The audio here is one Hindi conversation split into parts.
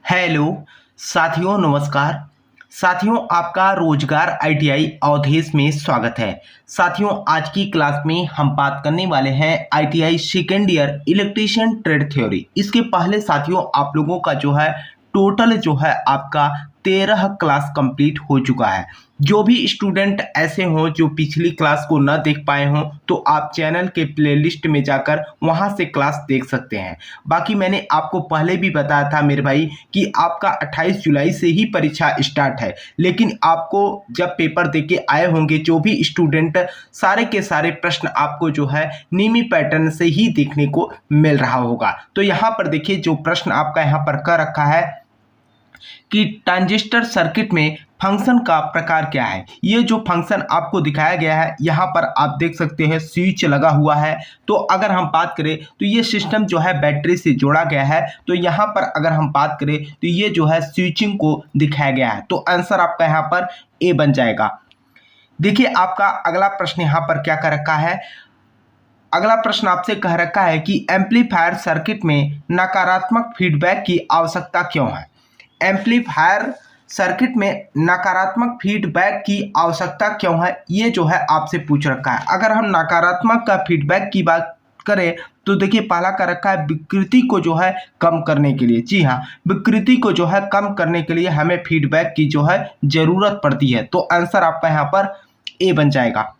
हेलो साथियों, नमस्कार साथियों, आपका रोजगार आईटीआई अवधेश में स्वागत है। साथियों, आज की क्लास में हम बात करने वाले हैं ITI second year electrician trade theory. इसके पहले साथियों आप लोगों का जो है टोटल जो है आपका 13 क्लास कंप्लीट हो चुका है। जो भी स्टूडेंट ऐसे हों जो पिछली क्लास को न देख पाए हों तो आप चैनल के प्लेलिस्ट में जाकर वहां से क्लास देख सकते हैं। बाकी मैंने आपको पहले भी बताया था मेरे भाई कि आपका 28 जुलाई से ही परीक्षा स्टार्ट है, लेकिन आपको जब पेपर देके आए होंगे जो भी स्टूडेंट, सारे के सारे प्रश्न आपको जो है नीमी पैटर्न से ही देखने को मिल रहा होगा। तो यहाँ पर देखिए जो प्रश्न आपका यहाँ पर कर रखा है कि ट्रांजिस्टर सर्किट में फंक्शन का प्रकार क्या है। ये जो फंक्शन आपको दिखाया गया है यहाँ पर आप देख सकते हैं स्विच लगा हुआ है। तो अगर हम बात करें तो ये सिस्टम जो है बैटरी से जोड़ा गया है। तो यहाँ पर अगर हम बात करें तो ये जो है स्विचिंग को दिखाया गया है। तो आंसर आपका यहाँ पर ए बन जाएगा। देखिए आपका अगला प्रश्न यहाँ पर क्या कर रखा है। अगला प्रश्न आपसे कह रखा है कि एम्पलीफायर सर्किट में नकारात्मक फीडबैक की आवश्यकता क्यों है। एम्पलीफायर सर्किट में नकारात्मक फीडबैक की आवश्यकता क्यों है, ये जो है आपसे पूछ रखा है। अगर हम नकारात्मक का फीडबैक की बात करें तो देखिए पहला कर रखा है विकृति को जो है कम करने के लिए। जी हाँ, विकृति को जो है कम करने के लिए हमें फीडबैक की जो है जरूरत पड़ती है। तो आंसर आपका यहाँ पर ए बन जाएगा।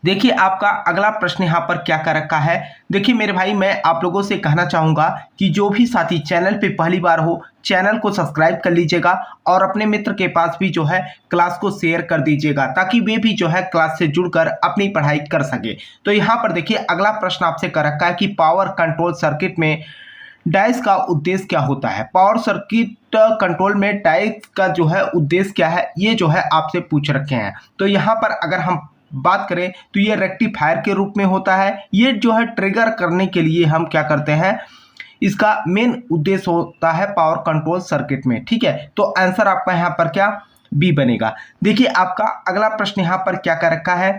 देखिए आपका अगला प्रश्न यहाँ पर क्या कर रखा है। देखिए मेरे भाई, मैं आप लोगों से कहना चाहूँगा कि जो भी साथी चैनल पे पहली बार हो चैनल को सब्सक्राइब कर लीजिएगा और अपने मित्र के पास भी जो है क्लास को शेयर कर दीजिएगा ताकि वे भी जो है क्लास से जुड़कर अपनी पढ़ाई कर सके। तो यहाँ पर देखिए अगला प्रश्न आपसे कर रखा है कि पावर कंट्रोल सर्किट में डायोड का उद्देश्य क्या होता है। पावर सर्किट कंट्रोल में डायोड का जो है उद्देश्य क्या है, ये जो है आपसे पूछ रखे हैं। तो यहाँ पर अगर हम बात करें तो ये रेक्टिफायर के रूप में होता है। ये जो है ट्रिगर करने के लिए हम क्या करते हैं, इसका मेन उद्देश्य होता है पावर कंट्रोल सर्किट में। ठीक है, तो आंसर आपका यहाँ पर क्या बी बनेगा। देखिए आपका अगला प्रश्न यहाँ पर क्या कर रखा है।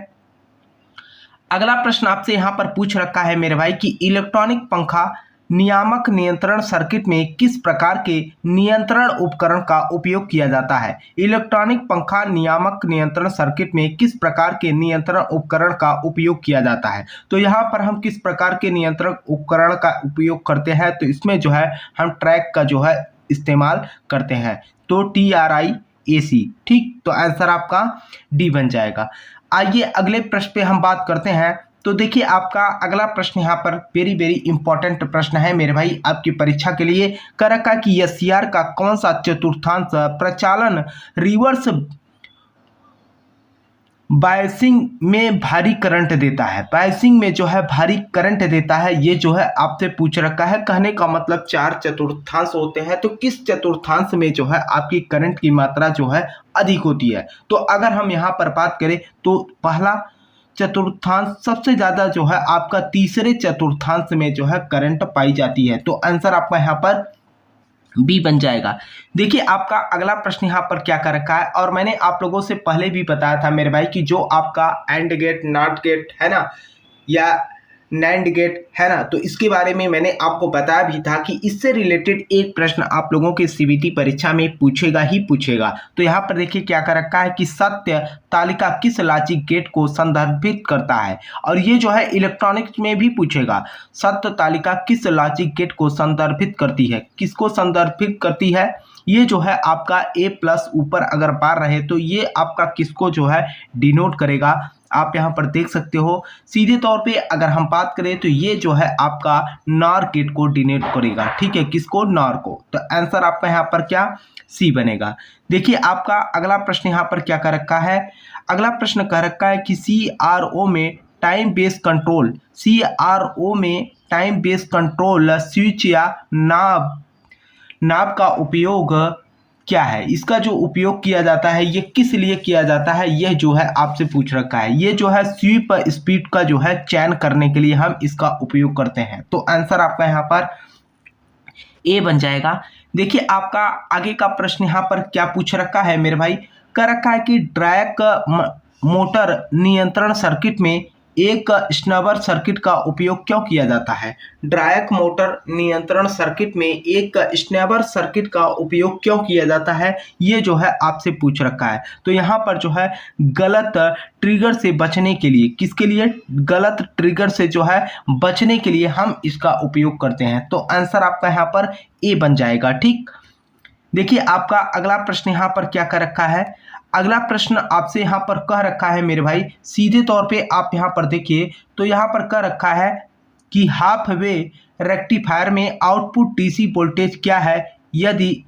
अगला प्रश्न आपसे यहाँ पर पूछ रखा है मेरे भाई कि इलेक्ट्रॉनिक पंखा नियामक नियंत्रण सर्किट में किस प्रकार के नियंत्रण उपकरण का उपयोग किया जाता है। इलेक्ट्रॉनिक पंखा नियामक नियंत्रण सर्किट में किस प्रकार के नियंत्रण उपकरण का उपयोग किया जाता है। तो यहाँ पर हम किस प्रकार के नियंत्रण उपकरण का उपयोग करते हैं, तो इसमें जो है हम ट्रैक का जो है इस्तेमाल करते हैं। तो TRIAC। ठीक, तो आंसर आपका डी बन जाएगा। आइए अगले प्रश्न पे हम बात करते हैं। तो देखिए आपका अगला प्रश्न यहाँ पर वेरी वेरी इंपॉर्टेंट प्रश्न है मेरे भाई आपकी परीक्षा के लिए। कर रखा कि एससीआर का कौन सा चतुर्थांश प्रचालन रिवर्स बायसिंग में भारी करंट देता है। बायसिंग में जो है भारी करंट देता है, ये जो है आपसे पूछ रखा है। कहने का मतलब 4 चतुर्थांश होते हैं, तो किस चतुर्थांश में जो है आपकी करंट की मात्रा जो है अधिक होती है। तो अगर हम यहाँ पर बात करें तो पहला चतुर्थांश सबसे ज्यादा जो है आपका तीसरे चतुर्थांश में जो है करंट पाई जाती है। तो आंसर आपका यहाँ पर बी बन जाएगा। देखिए आपका अगला प्रश्न यहाँ पर क्या कर रखा है, और मैंने आप लोगों से पहले भी बताया था मेरे भाई कि जो आपका एंड गेट नॉट गेट है ना, या नैंड गेट है ना, तो इसके बारे में मैंने आपको बताया भी था कि इससे रिलेटेड एक प्रश्न आप लोगों के सीबीटी परीक्षा में पूछेगा ही पूछेगा। तो यहाँ पर देखिए क्या कर रखा है कि सत्य तालिका किस लॉजिक गेट को संदर्भित करता है, और ये जो है इलेक्ट्रॉनिक्स में भी पूछेगा। सत्य तालिका किस लॉजिक गेट को संदर्भित करती है, किसको संदर्भित करती है, ये जो है आपका ए प्लस ऊपर अगर बार रहे तो ये आपका किसको जो है डिनोट करेगा, आप यहाँ पर देख सकते हो। सीधे तौर पे अगर हम बात करें तो ये जो है आपका नॉर गेट को डिनोट करेगा। ठीक है, किसको, नॉर को। तो आंसर आपका यहाँ पर क्या सी बनेगा। देखिए आपका अगला प्रश्न यहाँ पर क्या कर रखा है। अगला प्रश्न कह रखा है कि CRO में टाइम बेस्ड कंट्रोल, CRO में टाइम बेस्ड कंट्रोल स्विच या नाब का उपयोग क्या है। इसका जो उपयोग किया जाता है ये किस लिए किया जाता है, यह जो है आपसे पूछ रखा है। ये जो है स्वीप स्पीड का जो है चयन करने के लिए हम इसका उपयोग करते हैं। तो आंसर आपका यहाँ पर ए बन जाएगा। देखिए आपका आगे का प्रश्न यहाँ पर क्या पूछ रखा है मेरे भाई। कर रखा है कि ड्रैग मोटर नियंत्रण सर्किट में एक स्नबर सर्किट का उपयोग क्यों किया जाता है? ड्रायक मोटर नियंत्रण सर्किट में एक स्नबर सर्किट का उपयोग क्यों किया जाता है, ये जो है आपसे पूछ रखा है। तो यहाँ पर जो है गलत ट्रिगर से बचने के लिए, किसके लिए? गलत ट्रिगर से जो है बचने के लिए हम इसका उपयोग करते हैं। तो आंसर आपका यहाँ पर ए बन जाएगा। ठीक, देखिए आपका अगला प्रश्न यहाँ पर क्या कर रखा है। अगला प्रश्न आपसे यहाँ पर कह रखा है मेरे भाई, सीधे तौर पे आप यहाँ पर देखिए तो यहाँ पर कह रखा है कि हाफ वे रेक्टिफायर में आउटपुट डीसी वोल्टेज क्या है यदि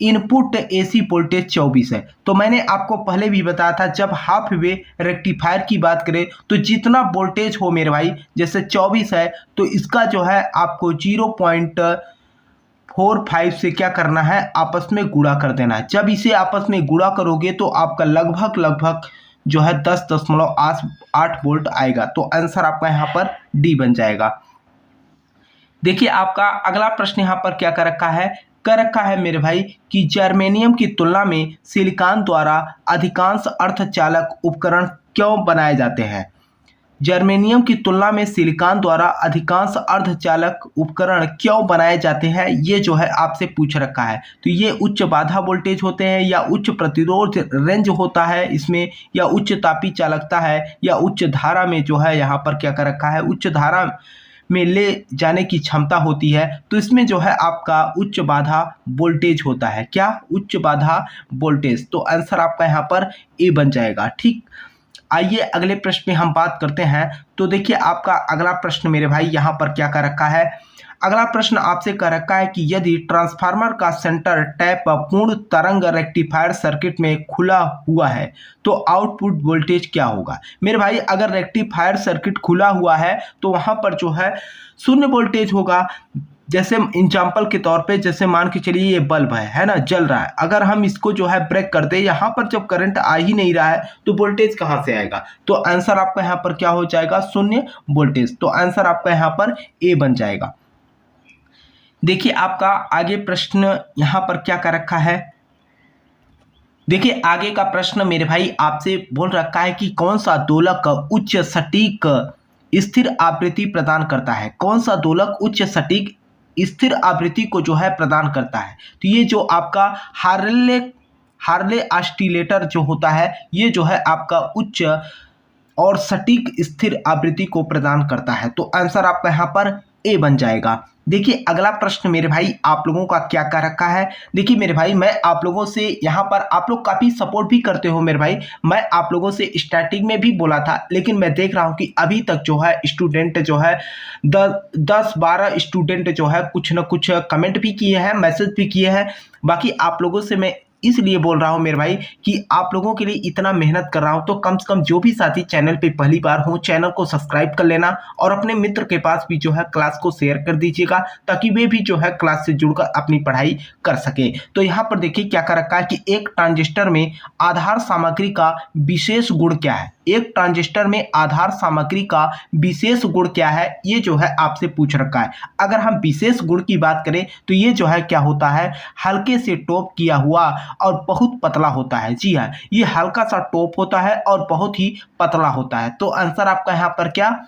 इनपुट एसी वोल्टेज 24 है। तो मैंने आपको पहले भी बताया था, जब हाफ वे रेक्टिफायर की बात करें तो जितना वोल्टेज हो मेरे भाई, जैसे 24 है तो इसका जो है आपको 0.45 से क्या करना है, आपस में गुणा कर देना है। जब इसे आपस में गुणा करोगे तो आपका लगभग जो है 10.8 वोल्ट आएगा। तो आंसर आपका यहाँ पर डी बन जाएगा। देखिए आपका अगला प्रश्न यहाँ पर क्या कर रखा है मेरे भाई कि जर्मेनियम की तुलना में सिलिकॉन द्वारा अधिकांश अर्धचालक उपकरण क्यों बनाए जाते हैं? जर्मेनियम की तुलना में सिलिकॉन द्वारा अधिकांश अर्धचालक उपकरण क्यों बनाए जाते हैं, ये जो है आपसे पूछ रखा है। तो ये उच्च बाधा वोल्टेज होते हैं या उच्च प्रतिरोध रेंज होता है इसमें, या उच्च तापी चालकता है, या उच्च धारा में जो है यहाँ पर क्या कर रखा है, उच्च धारा में ले जाने की क्षमता होती है। तो इसमें जो है आपका उच्च बाधा वोल्टेज होता है। क्या? उच्च बाधा वोल्टेज। तो आंसर आपका यहाँ पर ए बन जाएगा। ठीक, आइए अगले प्रश्न में हम बात करते हैं। तो देखिए आपका अगला प्रश्न मेरे भाई यहाँ पर क्या कर रखा है। अगला प्रश्न आपसे कह रखा है कि यदि ट्रांसफार्मर का सेंटर टैप पूर्ण तरंग रेक्टिफायर सर्किट में खुला हुआ है तो आउटपुट वोल्टेज क्या होगा? मेरे भाई अगर रेक्टिफायर सर्किट खुला हुआ है तो वहां पर जो है शून्य वोल्टेज होगा। जैसे एग्जाम्पल के तौर पे, जैसे मान के चलिए ये बल्ब है ना, जल रहा है। अगर हम इसको जो है ब्रेक कर दे, यहाँ पर जब करंट आ ही नहीं रहा है तो वोल्टेज कहाँ से आएगा? तो आंसर आपका यहाँ पर क्या हो जाएगा? शून्य वोल्टेज। तो आंसर आपका यहाँ पर ए बन जाएगा। देखिए आपका आगे प्रश्न यहाँ पर क्या कर रखा है। देखिए आगे का प्रश्न मेरे भाई आपसे बोल रखा है कि कौन सा दोलक उच्च सटीक स्थिर आवृत्ति प्रदान करता है? कौन सा दोलक उच्च सटीक स्थिर आवृत्ति को जो है प्रदान करता है? तो ये जो आपका हार्ले ऑसिलेटर जो होता है, ये जो है आपका उच्च और सटीक स्थिर आवृत्ति को प्रदान करता है। तो आंसर आपका यहाँ पर ए बन जाएगा। देखिए अगला प्रश्न मेरे भाई आप लोगों का क्या कर रखा है। देखिए मेरे भाई मैं आप लोगों से यहाँ पर, आप लोग काफ़ी सपोर्ट भी करते हो मेरे भाई। मैं आप लोगों से स्टार्टिंग में भी बोला था, लेकिन मैं देख रहा हूँ कि अभी तक जो है स्टूडेंट जो है 10-12 स्टूडेंट जो है कुछ न कुछ कमेंट भी किए हैं, मैसेज भी किए हैं। बाकी आप लोगों से मैं इसलिए बोल रहा हूं मेरे भाई कि आप लोगों के लिए इतना मेहनत कर रहा हूं, तो कम से कम जो भी साथी चैनल पे पहली बार हो चैनल को सब्सक्राइब कर लेना और अपने मित्र के पास भी जो है क्लास को शेयर कर दीजिएगा, ताकि वे भी जो है क्लास से जुड़कर अपनी पढ़ाई कर सके। तो यहाँ पर देखिए क्या कर रखा है कि एक ट्रांजिस्टर में आधार सामग्री का विशेष गुण क्या है? एक ट्रांजिस्टर में आधार सामग्री का विशेष गुण क्या है, ये जो है आपसे पूछ रखा है। अगर हम विशेष गुण की बात करें तो ये जो है क्या होता है, हल्के से टॉप किया हुआ और बहुत पतला होता है। जी हाँ, ये हल्का सा टॉप होता है और बहुत ही पतला होता है। तो आंसर आपका यहाँ पर क्या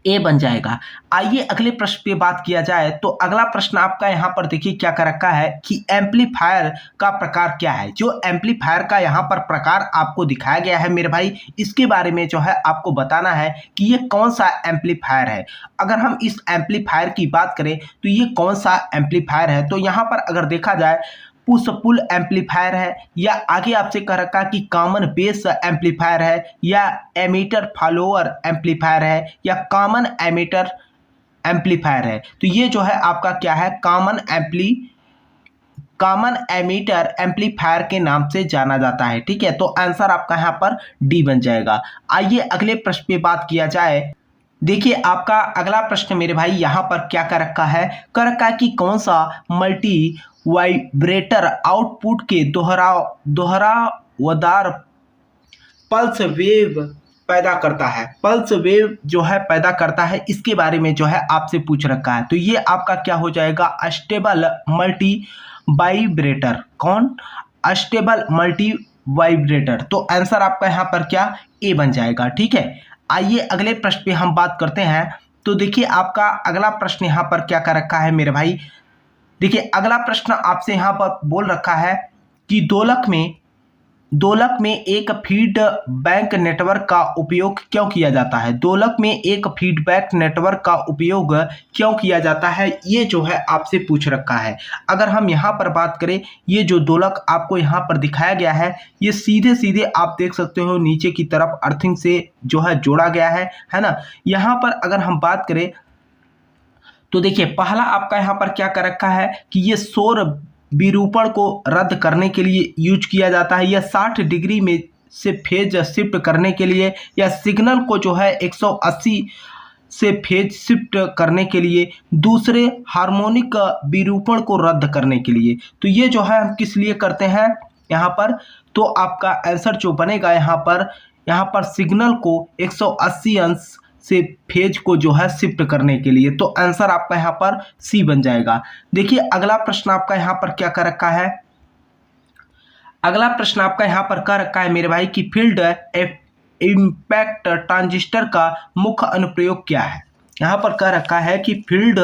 ए बन जाएगा। आइए अगले प्रश्न पे बात किया जाए। तो अगला प्रश्न आपका यहाँ पर देखिए क्या कर रखा है कि एम्पलीफायर का प्रकार क्या है। जो एम्पलीफायर का यहाँ पर प्रकार आपको दिखाया गया है मेरे भाई, इसके बारे में जो है आपको बताना है कि ये कौन सा एम्पलीफायर है। अगर हम इस एम्पलीफायर की बात करें तो ये कौन सा एम्पलीफायर है, तो यहाँ पर अगर देखा जाए पुश पुल एम्पलीफायर है, या आगे आपसे कह रखा कि कॉमन बेस एम्पलीफायर है, या एमीटर फॉलोअर एम्पलीफायर है, या कॉमन एमीटर एम्पलीफायर है। तो ये जो है आपका क्या है, कॉमन एमीटर एम्पलीफायर के नाम से जाना जाता है। ठीक है, तो आंसर आपका यहाँ पर डी बन जाएगा। आइए अगले प्रश्न पे बात किया जाए। देखिए आपका अगला प्रश्न मेरे भाई यहाँ पर क्या कर रखा है, कर रखा है कि कौन सा मल्टी वाइब्रेटर आउटपुट के दोहरावदार पल्स वेव पैदा करता है। पल्स वेव जो है पैदा करता है, इसके बारे में जो है आपसे पूछ रखा है। तो ये आपका क्या हो जाएगा, अस्टेबल मल्टी वाइब्रेटर। कौन? Astable multi vibrator. तो आंसर आपका यहाँ पर क्या ए बन जाएगा। ठीक है, आइए अगले प्रश्न पे हम बात करते हैं। तो देखिए आपका अगला प्रश्न यहाँ पर क्या कर रखा है मेरे भाई। देखिए अगला प्रश्न आपसे यहाँ पर बोल रखा है कि दोलक में एक फीडबैक नेटवर्क का उपयोग क्यों किया जाता है। दोलक में एक फीडबैक नेटवर्क का उपयोग क्यों किया जाता है, ये जो है आपसे पूछ रखा है। अगर हम यहाँ पर बात करें, ये जो दोलक आपको यहाँ पर दिखाया गया है, ये सीधे सीधे आप देख सकते हो नीचे की तरफ अर्थिंग से जो है जोड़ा गया है ना। यहाँ पर अगर हम बात करें तो देखिए पहला आपका यहाँ पर क्या कर रखा है कि ये सौर विरूपण को रद्द करने के लिए यूज किया जाता है, या 60 डिग्री में से फेज शिफ्ट करने के लिए, या सिग्नल को जो है 180 से फेज शिफ्ट करने के लिए, दूसरे हार्मोनिक विरूपण को रद्द करने के लिए। तो ये जो है हम किस लिए करते हैं यहाँ पर, तो आपका आंसर जो बनेगा यहाँ पर सिग्नल को 180 अंश से फेज को जो है शिफ्ट करने के लिए। तो आंसर आपका यहाँ पर सी बन जाएगा। देखिए अगला प्रश्न आपका यहाँ पर क्या कर रखा है। अगला प्रश्न आपका यहाँ पर कर रखा है मेरे भाई कि फील्ड इम्पैक्ट ट्रांजिस्टर का मुख्य अनुप्रयोग क्या है। यहाँ पर कह रखा है कि फील्ड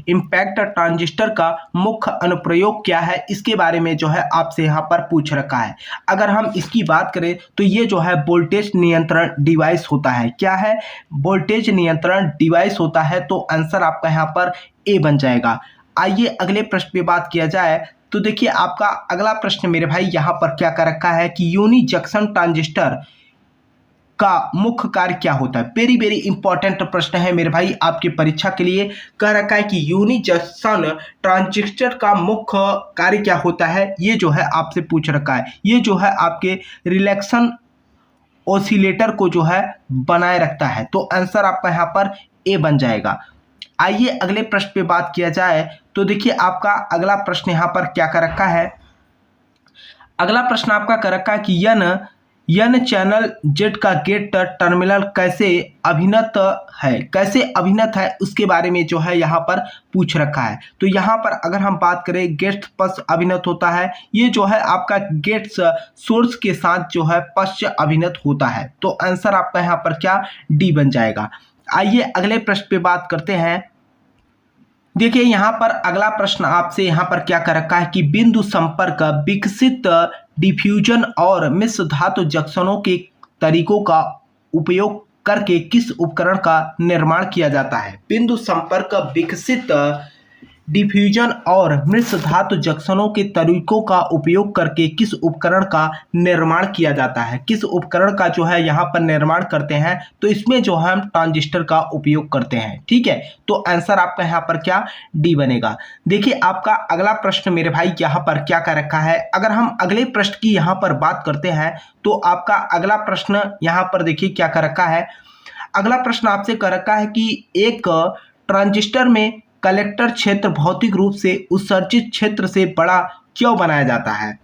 इम्पैक्ट ट्रांजिस्टर का मुख्य अनुप्रयोग क्या है, इसके बारे में जो है आपसे यहाँ पर पूछ रखा है। अगर हम इसकी बात करें तो ये जो है वोल्टेज नियंत्रण डिवाइस होता है। क्या है, वोल्टेज नियंत्रण डिवाइस होता है। तो आंसर आपका यहाँ पर ए बन जाएगा। आइए अगले प्रश्न पे बात किया जाए। तो देखिए आपका अगला प्रश्न मेरे भाई यहाँ पर क्या कर रखा है कि यूनी जंक्शन ट्रांजिस्टर का मुख्य कार्य क्या होता है। वेरी वेरी इंपॉर्टेंट प्रश्न है मेरे भाई आपकी परीक्षा के लिए। कह रखा है कि यूनी जंक्शन ट्रांजिस्टर का मुख्य कार्य क्या होता है, ये जो है आपसे पूछ रखा है। ये जो है आपके रिलेक्शन ऑसिलेटर को जो है बनाए रखता है। तो आंसर आपका यहाँ पर ए बन जाएगा। आइए अगले प्रश्न पे बात किया जाए। तो देखिए आपका अगला प्रश्न यहाँ पर क्या कर रखा है। अगला प्रश्न आपका कर रखा है कि एन चैनल जेड का गेट टर्मिनल कैसे अभिन्न है, उसके बारे में जो है यहाँ पर पूछ रखा है। तो यहाँ पर अगर हम बात करें गेट्स पश्च अभिन्न होता है। ये जो है आपका गेट्स सोर्स के साथ जो है पश्च अभिन्न होता है। तो आंसर आपका यहाँ पर क्या डी बन जाएगा। आइए अगले प्रश्न पे बात करते हैं। देखिए यहाँ पर अगला प्रश्न आपसे यहाँ पर क्या कर रखा है कि बिंदु संपर्क विकसित डिफ्यूजन और मिश्र धातु जंक्शनों के तरीकों का उपयोग करके किस उपकरण का निर्माण किया जाता है। बिंदु संपर्क विकसित डिफ्यूजन और मिश्र धातु जंक्शनों के तरीकों का उपयोग करके किस उपकरण का निर्माण किया जाता है। किस उपकरण का जो है यहाँ पर निर्माण करते हैं, तो इसमें जो है हम ट्रांजिस्टर का उपयोग करते हैं। ठीक है, तो आंसर आपका यहाँ पर क्या डी बनेगा। देखिए आपका अगला प्रश्न मेरे भाई यहाँ पर क्या कर रखा है। अगर हम अगले प्रश्न की यहाँ पर बात करते हैं तो आपका अगला प्रश्न यहाँ पर देखिए क्या कर रखा है। अगला प्रश्न आपसे कर रखा है कि एक ट्रांजिस्टर में कलेक्टर क्षेत्र भौतिक रूप से उत्सर्जित क्षेत्र से बड़ा क्यों बनाया जाता है।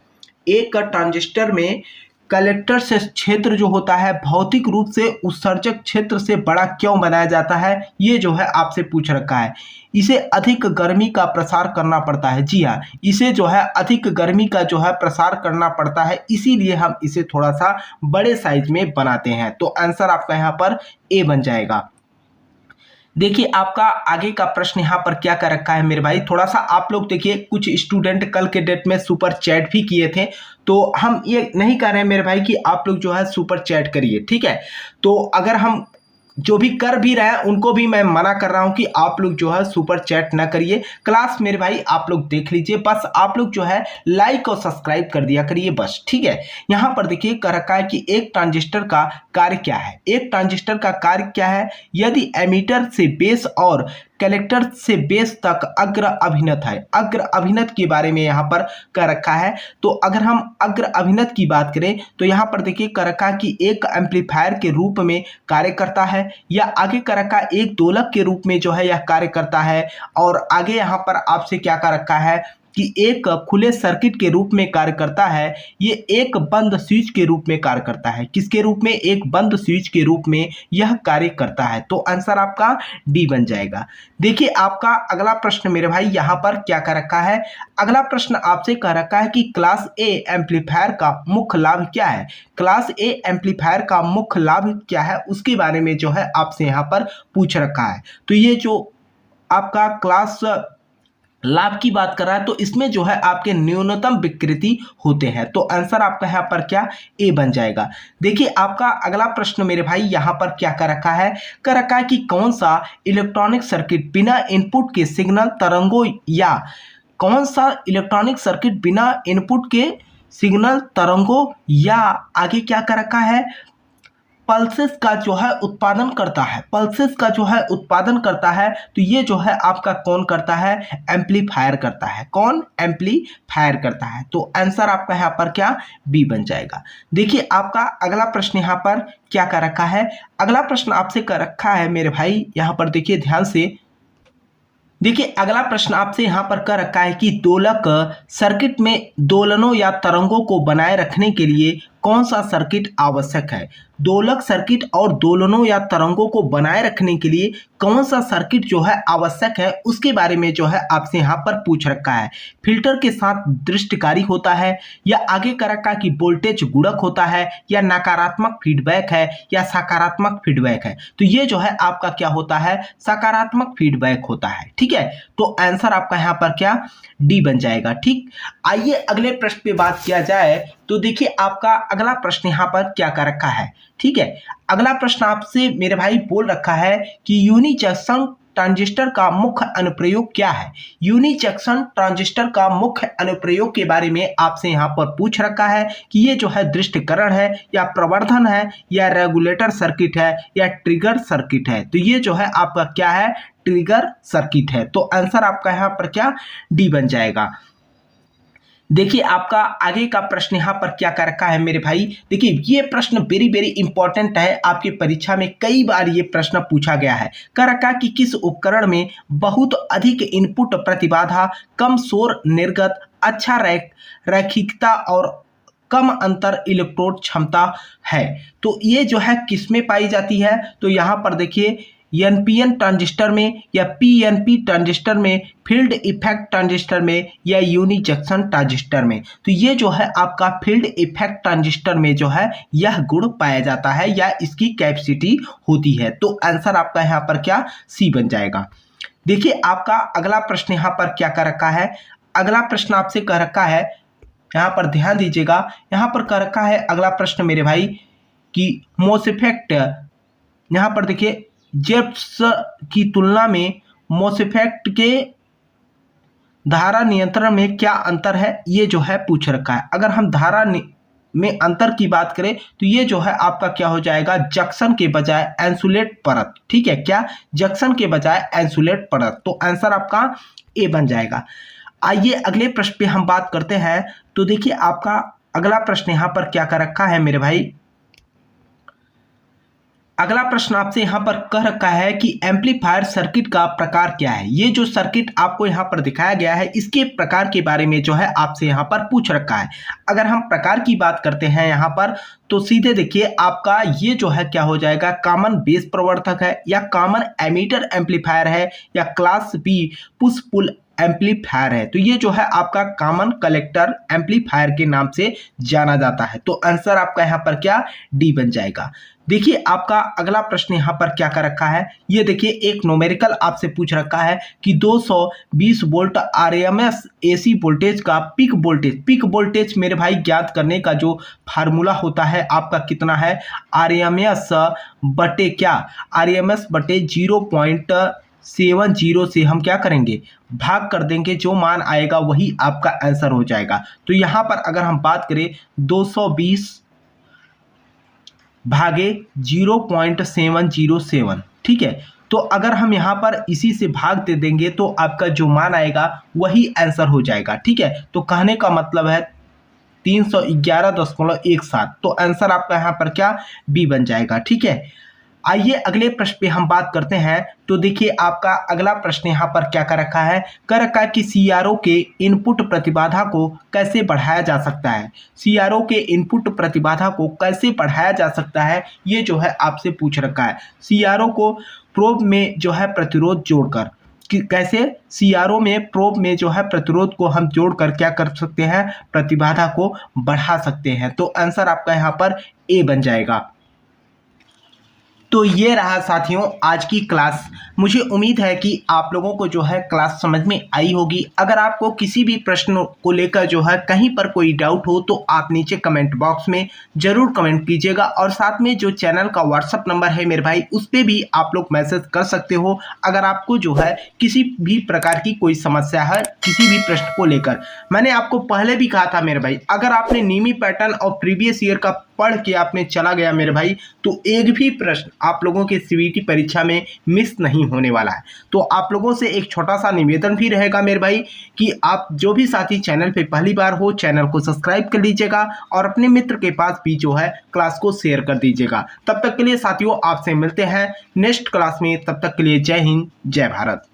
एक ट्रांजिस्टर में कलेक्टर से क्षेत्र जो होता है भौतिक रूप से उत्सर्जक क्षेत्र से बड़ा क्यों बनाया जाता है, ये जो है आपसे पूछ रखा है। इसे अधिक गर्मी का प्रसार करना पड़ता है। जी हाँ, इसे जो है अधिक गर्मी का जो है प्रसार करना पड़ता है, इसीलिए हम इसे थोड़ा सा बड़े साइज में बनाते हैं। तो आंसर आपका यहाँ पर ए बन जाएगा। देखिए आपका आगे का प्रश्न यहाँ पर क्या कर रखा है मेरे भाई। थोड़ा सा आप लोग देखिए, कुछ स्टूडेंट कल के डेट में सुपर चैट भी किए थे, तो हम ये नहीं कह रहे हैं मेरे भाई कि आप लोग जो है सुपर चैट करिए। ठीक है, तो अगर हम जो भी कर भी रहे हैं उनको भी मैं मना कर रहा हूं कि आप लोग जो है सुपर चैट ना करिए। क्लास मेरे भाई आप लोग देख लीजिए, बस आप लोग जो है लाइक और सब्सक्राइब कर दिया करिए बस। ठीक है, यहाँ पर देखिए कह रखा है कि एक ट्रांजिस्टर का कार्य क्या है। एक ट्रांजिस्टर का कार्य क्या है, यदि एमीटर से बेस और कलेक्टर से बेस तक अग्र अभिन्नत है। अग्र अभिन्नत के बारे में यहाँ पर कह रखा है। तो अगर हम अग्र अभिन्नत की बात करें तो यहाँ पर देखिए कह रखा है कि एक एम्पलीफायर के रूप में कार्य करता है, या आगे कह रखा है एक दोलक के रूप में जो है यह कार्य करता है, और आगे यहाँ पर आपसे क्या कह रखा है कि एक खुले सर्किट के रूप में कार्य करता है, ये एक बंद स्विच के रूप में कार्य करता है। किसके रूप में? एक बंद स्विच के रूप में यह कार्य करता है। तो आंसर आपका डी बन जाएगा। देखिए आपका अगला प्रश्न मेरे भाई यहाँ पर क्या कर रखा है। अगला प्रश्न आपसे कह रखा है कि क्लास ए एम्पलीफायर का मुख्य लाभ क्या है। क्लास ए एम्पलीफायर का मुख्य लाभ क्या है उसके बारे में जो है आपसे यहाँ पर पूछ रखा है। तो ये जो आपका क्लास लाभ की बात कर रहा है तो इसमें जो है आपके न्यूनतम विकृति होते हैं। तो आंसर आपका यहाँ पर क्या? ए बन जाएगा। देखिए आपका अगला प्रश्न मेरे भाई यहाँ पर क्या कर रखा है। कर रखा है कि कौन सा इलेक्ट्रॉनिक सर्किट बिना इनपुट के सिग्नल तरंगों या कौन सा इलेक्ट्रॉनिक सर्किट बिना इनपुट के सिग्नल तरंगों या आगे क्या कर रखा है, पल्सेस का जो है उत्पादन करता है। पल्सेस का जो है उत्पादन करता है। तो ये जो है आपका कौन करता है? एम्पलीफायर करता है। कौन? एम्पलीफायर करता है। तो आंसर आपका यहाँ पर क्या? बी बन जाएगा। देखिए आपका अगला प्रश्न यहाँ पर क्या कर रखा है। अगला प्रश्न आपसे कर रखा है मेरे भाई यहाँ पर देखिए ध्यान से। देखिए अगला प्रश्न आपसे यहाँ पर कर रखा है कि दोलक सर्किट में दोलनों या तरंगों को बनाए रखने के लिए कौन सा सर्किट आवश्यक है। दोलक सर्किट और दोलनों या तरंगों को बनाए रखने के लिए कौन सा सर्किट जो है आवश्यक है उसके बारे में जो है आपसे यहाँ पर पूछ रखा है। फिल्टर के साथ दृष्टिकारी होता है या आगे कर रखा है कि वोल्टेज गुणक होता है या नकारात्मक फीडबैक है या सकारात्मक फीडबैक है। तो ये जो है आपका क्या होता है? सकारात्मक फीडबैक होता है। ठीक है, तो आंसर आपका यहाँ पर क्या? डी बन जाएगा। ठीक, आइए अगले प्रश्न पे बात किया जाए। तो देखिए आपका अगला प्रश्न यहाँ पर क्या कर रखा है। ठीक है, अगला प्रश्न आपसे मेरे भाई बोल रखा है कि यूनी जंक्शन ट्रांजिस्टर का मुख्य अनुप्रयोग क्या है। यूनी जंक्शन ट्रांजिस्टर का मुख्य अनुप्रयोग के बारे में आपसे यहाँ पर पूछ रखा है कि ये जो है दृष्टिकरण है या प्रवर्धन है या रेगुलेटर सर्किट है या ट्रिगर सर्किट है। तो ये जो है आपका क्या है? ट्रिगर सर्किट है। तो आंसर आपका यहाँ पर क्या? डी बन जाएगा। देखिए आपका आगे का प्रश्न यहाँ पर क्या कर रखा है मेरे भाई। देखिए ये प्रश्न वेरी इंपॉर्टेंट है, आपके परीक्षा में कई बार ये प्रश्न पूछा गया है। कर रखा कि किस उपकरण में बहुत अधिक इनपुट प्रतिबाधा, कम शोर निर्गत, अच्छा रैखिकता और कम अंतर इलेक्ट्रोड क्षमता है। तो ये जो है किस में पाई जाती है। तो यहाँ पर देखिए एनपीएन ट्रांजिस्टर में या पीएनपी ट्रांजिस्टर में, फील्ड इफेक्ट ट्रांजिस्टर में या यूनी जंक्शन ट्रांजिस्टर में। तो ये जो है आपका फील्ड इफेक्ट ट्रांजिस्टर में जो है यह गुण पाया जाता है या इसकी कैपेसिटी होती है। तो आंसर आपका यहाँ पर क्या? सी बन जाएगा। देखिए आपका अगला प्रश्न यहाँ पर क्या कर रखा है। अगला प्रश्न आपसे कह रखा है, यहाँ पर ध्यान दीजिएगा। यहाँ पर कह रखा है अगला प्रश्न मेरे भाई कि मोसफेट, यहाँ पर देखिए जेप्स की तुलना में मोसफेट के धारा नियंत्रण में क्या अंतर है, ये जो है पूछ रखा है। अगर हम धारा में अंतर की बात करें तो ये जो है आपका क्या हो जाएगा? जंक्शन के बजाय इंसुलेट परत। ठीक है, क्या? जंक्शन के बजाय इंसुलेट परत। तो आंसर आपका ए बन जाएगा। आइए अगले प्रश्न पे हम बात करते हैं। तो देखिए आपका अगला प्रश्न यहाँ पर क्या कर रखा है मेरे भाई। अगला प्रश्न आपसे यहाँ पर कह रखा है कि एम्पलीफायर सर्किट का प्रकार क्या है। ये जो सर्किट आपको यहाँ पर दिखाया गया है इसके प्रकार के बारे में जो है आपसे यहाँ पर पूछ रखा है। अगर हम प्रकार की बात करते हैं यहाँ पर तो सीधे देखिए आपका ये जो है क्या हो जाएगा? कॉमन बेस प्रवर्धक है या कॉमन एमीटर एम्पलीफायर है या class B push pull amplifier है। तो ये जो है आपका कॉमन कलेक्टर एम्पलीफायर के नाम से जाना जाता है। तो आंसर आपका यहाँ पर क्या? डी बन जाएगा। देखिए आपका अगला प्रश्न यहाँ पर क्या कर रखा है। ये देखिए एक न्यूमेरिकल आपसे पूछ रखा है कि 220 वोल्ट आरएमएस एसी वोल्टेज का पीक वोल्टेज मेरे भाई ज्ञात करने का जो फार्मूला होता है आपका कितना है? आरएमएस बटे क्या? आरएमएस बटे 0.70 से हम क्या करेंगे? भाग कर देंगे। जो मान आएगा वही आपका आंसर हो जाएगा। तो यहाँ पर अगर हम बात करें 220 भागे 0.707, ठीक है। तो अगर हम यहाँ पर इसी से भाग दे देंगे तो आपका जो मान आएगा वही आंसर हो जाएगा। ठीक है, तो कहने का मतलब है 311.17। तो आंसर आपका यहाँ पर क्या? बी बन जाएगा। ठीक है, आइए अगले प्रश्न पे हम बात करते हैं। तो देखिए आपका अगला प्रश्न यहाँ पर क्या कर रखा है, कर रखा है कि सीआरओ के इनपुट प्रतिबाधा को कैसे बढ़ाया जा सकता है। सीआरओ के इनपुट प्रतिबाधा को कैसे बढ़ाया जा सकता है, ये जो है आपसे पूछ रखा है। सीआरओ को प्रोब में जो है प्रतिरोध जोड़कर, कि कैसे सीआरओ में प्रोब में जो है प्रतिरोध को हम जोड़कर क्या कर सकते हैं, प्रतिबाधा को बढ़ा सकते हैं। तो आंसर आपका यहाँ पर ए बन जाएगा। तो ये रहा साथियों आज की क्लास। मुझे उम्मीद है कि आप लोगों को जो है क्लास समझ में आई होगी। अगर आपको किसी भी प्रश्न को लेकर जो है कहीं पर कोई डाउट हो तो आप नीचे कमेंट बॉक्स में ज़रूर कमेंट कीजिएगा, और साथ में जो चैनल का व्हाट्सअप नंबर है मेरे भाई, उस पर भी आप लोग मैसेज कर सकते हो अगर आपको जो है किसी भी प्रकार की कोई समस्या है किसी भी प्रश्न को लेकर। मैंने आपको पहले भी कहा था मेरे भाई, अगर आपने नीमी पैटर्न और प्रीवियस ईयर का पढ़ के आपने चला गया मेरे भाई, तो एक भी प्रश्न आप लोगों के सीबीटी परीक्षा में मिस नहीं होने वाला है। तो आप लोगों से एक छोटा सा निवेदन भी रहेगा मेरे भाई कि आप जो भी साथी चैनल पे पहली बार हो, चैनल को सब्सक्राइब कर लीजिएगा और अपने मित्र के पास भी जो है क्लास को शेयर कर दीजिएगा। तब तक के लिए साथियों आपसे मिलते हैं नेक्स्ट क्लास में। तब तक के लिए जय हिंद, जय भारत।